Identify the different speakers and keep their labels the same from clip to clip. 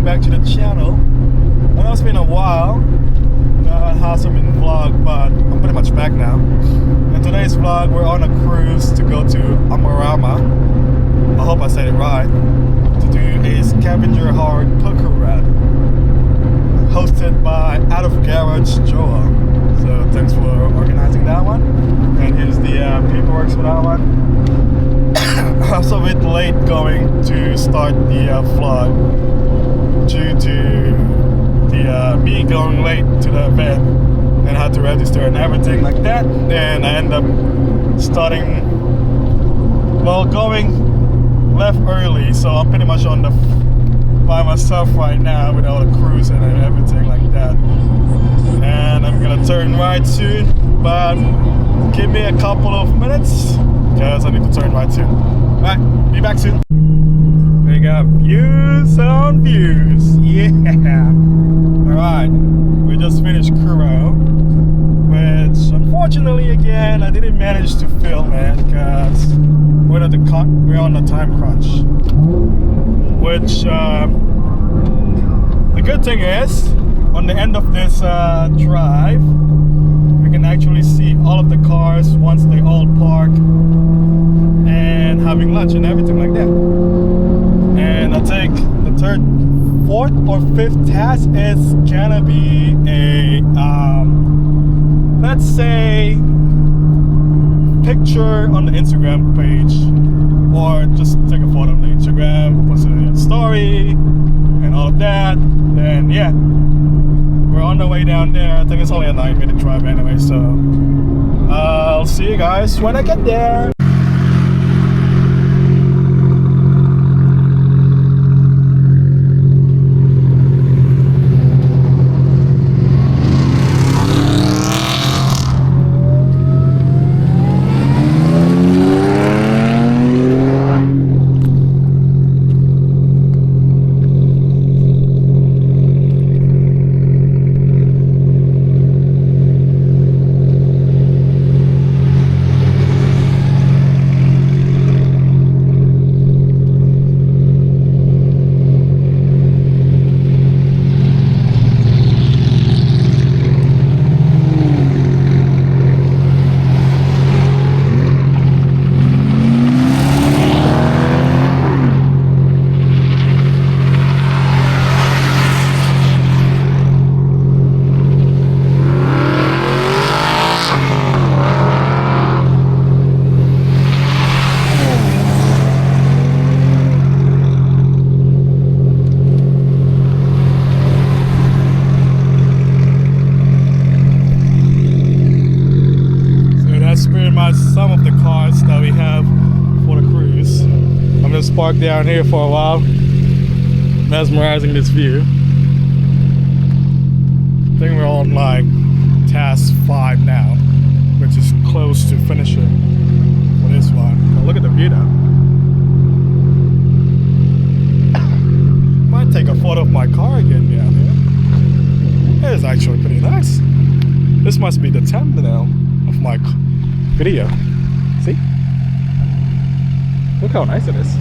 Speaker 1: back to the channel. I know it's been a while. I haven't been vlog, but I'm pretty much back now. In today's vlog, we're on a cruise to go to Amarama. I hope I said it right. To do a scavenger hunt poker run, hosted by Out of Garage Joa. So thanks for organizing that one. And here's the paperwork for that one. I'm also a bit late going to start the vlog due to the me going late to the event and had to register and everything like that. And I end up starting, going left early, so I'm pretty much on the by myself right now with all the crews and everything like that. And I'm gonna turn right soon, but give me a couple of minutes because I need to turn right soon. Alright, be back soon. We got views on views. Yeah. Alright, we just finished Kuro, which unfortunately again I didn't manage to film it because we're on the time crunch. Which the good thing is, on the end of this drive, we can actually see all of the cars once they all park and having lunch and everything like that. And I think the fourth or fifth task is gonna be a let's say picture on the Instagram page, or just take a photo on the Instagram, post it in a story and all of that. Then yeah, we're on the way down there. I think it's only a 9-minute drive anyway, so I'll see you guys when I get there. Some of the cars that we have for the cruise. I'm just parked down here for a while, mesmerizing this view. I think we're on like task 5 now, which is close to finishing for this one. But look at the view now. Might take a photo of my car again down here. It is actually pretty nice. This must be the thumbnail of my video. See? Look how nice it is.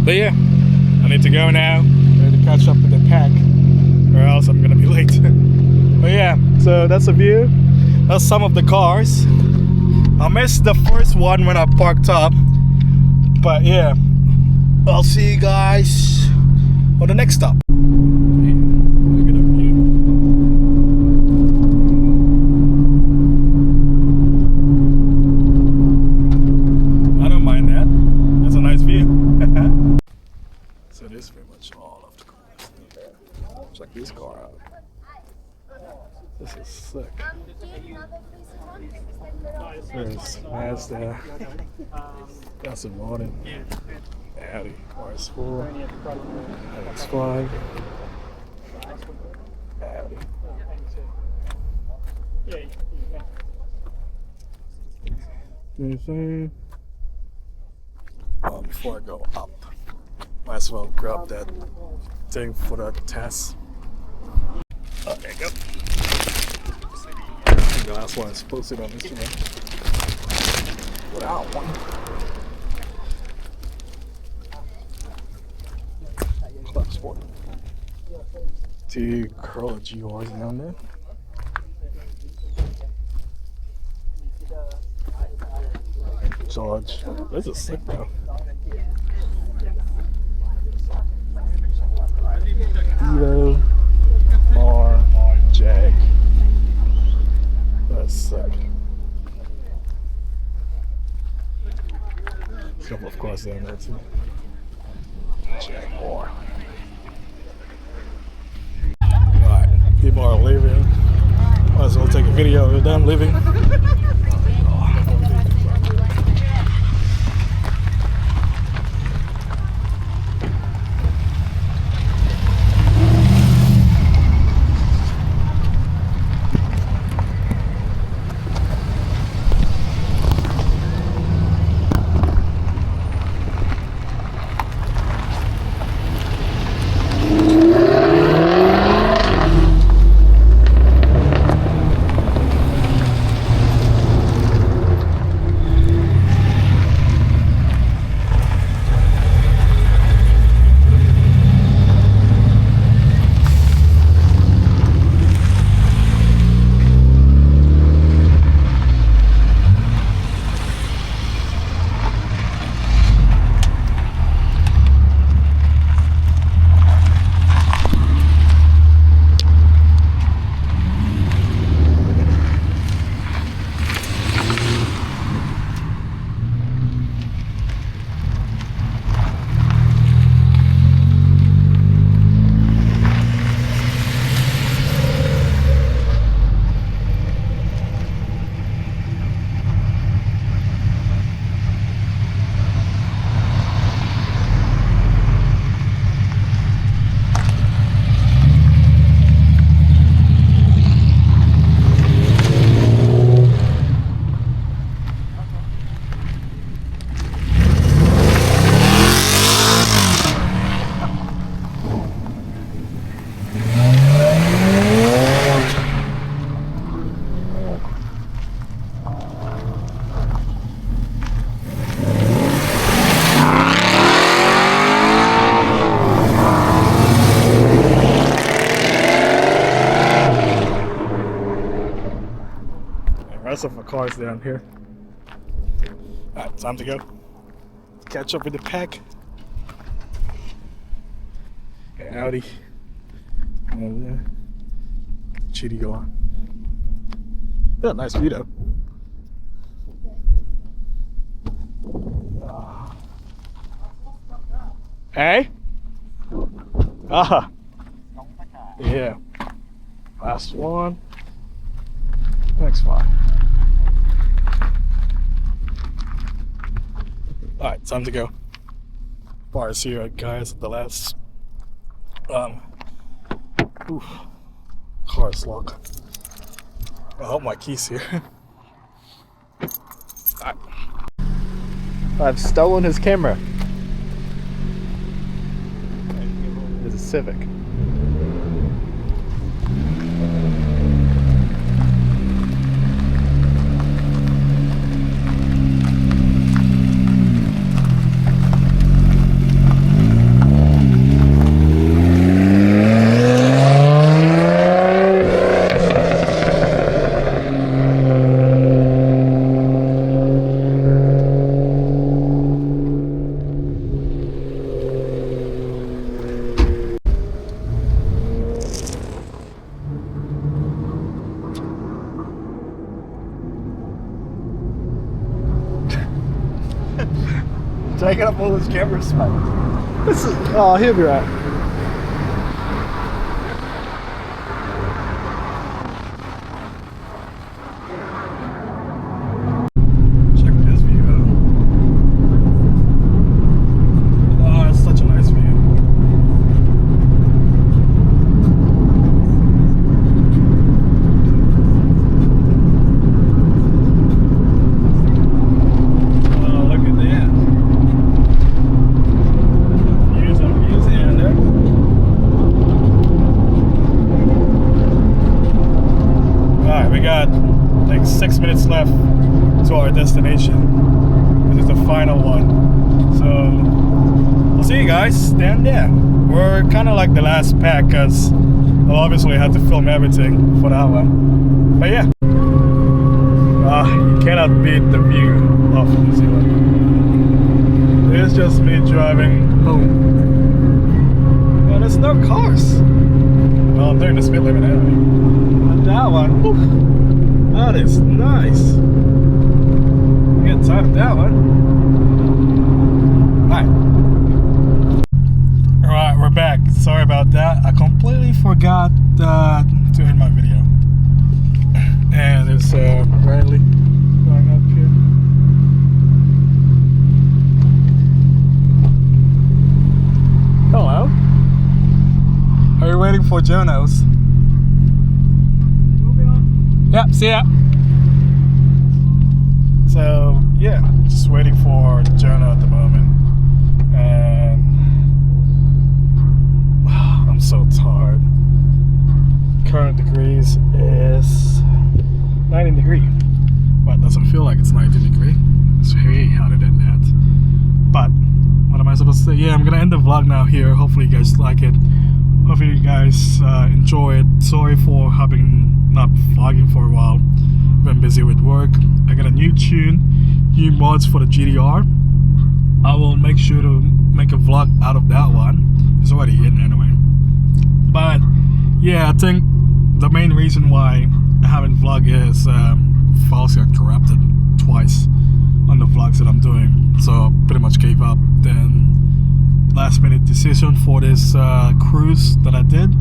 Speaker 1: But yeah, I need to go now. I need to catch up with the pack, or else I'm gonna be late. But yeah, so that's the view. That's some of the cars. I missed the first one when I parked up. But yeah, I'll see you guys on the next stop. So this is pretty much all of the cars. Check this car out. This is sick. There's Mazda. That's a Morton. Audi RS4. RX5. Audi. Anything? Before I go up, might as well grab that thing for the test. Oh, there you go. The last one is posted on Instagram. Without one. to curl a GRs down there. George, this is sick though. Evo R Jag. That's sick. There's a couple of cars down there too. Jaguar. Alright, people are leaving. Might as well take a video of them leaving. Rest of my cars down here. Alright, time to go. Catch up with the pack. Audi. And Chitty go on. Yeah, nice view though. Hey? Ah. Yeah. Last one. Next one. Alright, time to go. Bars here, guys, at the last. Car's locked. I hope my key's here. Alright.
Speaker 2: I've stolen his camera. It's a Civic. Taking up all this camera space.
Speaker 1: This is, oh, he'll be right. Check this view out. Oh, it's such a nice view. Got like 6 minutes left to our destination. This is the final one. So we'll see you guys down there. We're kind of like the last pack because Well, obviously I had to film everything for that one. But yeah. You cannot beat the view of New Zealand. It's just me driving home. Well, there's no cars. Well, I'm doing the speed limit anyway. And that one, whew, that is nice. I'm getting tired of that one. Alright, we're back. Sorry about that. I completely forgot to end my video. And it's Riley going up here. Hello. Are you waiting for Jonas? Yep, see ya. So yeah, just waiting for Jonah at the moment. And I'm so tired. Current degrees is 19 degree, but it doesn't feel like it's 19 degree. It's way hotter than that. But what am I supposed to say? Yeah, I'm gonna end the vlog now here. Hopefully you guys like it. Hopefully you guys enjoy it. Sorry for not vlogging for a while. Been busy with work. I got a new tune, new mods for the GTR. I will make sure to make a vlog out of that one. It's already in anyway. But yeah, I think the main reason why I haven't vlogged is files got corrupted twice on the vlogs that I'm doing, so pretty much gave up. Then last minute decision for this cruise that I did.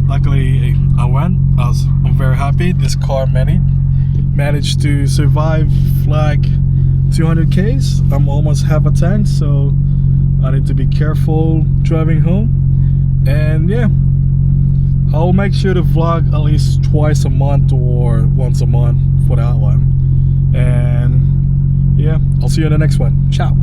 Speaker 1: Luckily I went. I'm very happy. This car managed to survive like 200 Ks. I'm almost half a tank, so I need to be careful driving home. And yeah, I'll make sure to vlog at least twice a month or once a month for that one. And yeah, I'll see you in the next one. Ciao.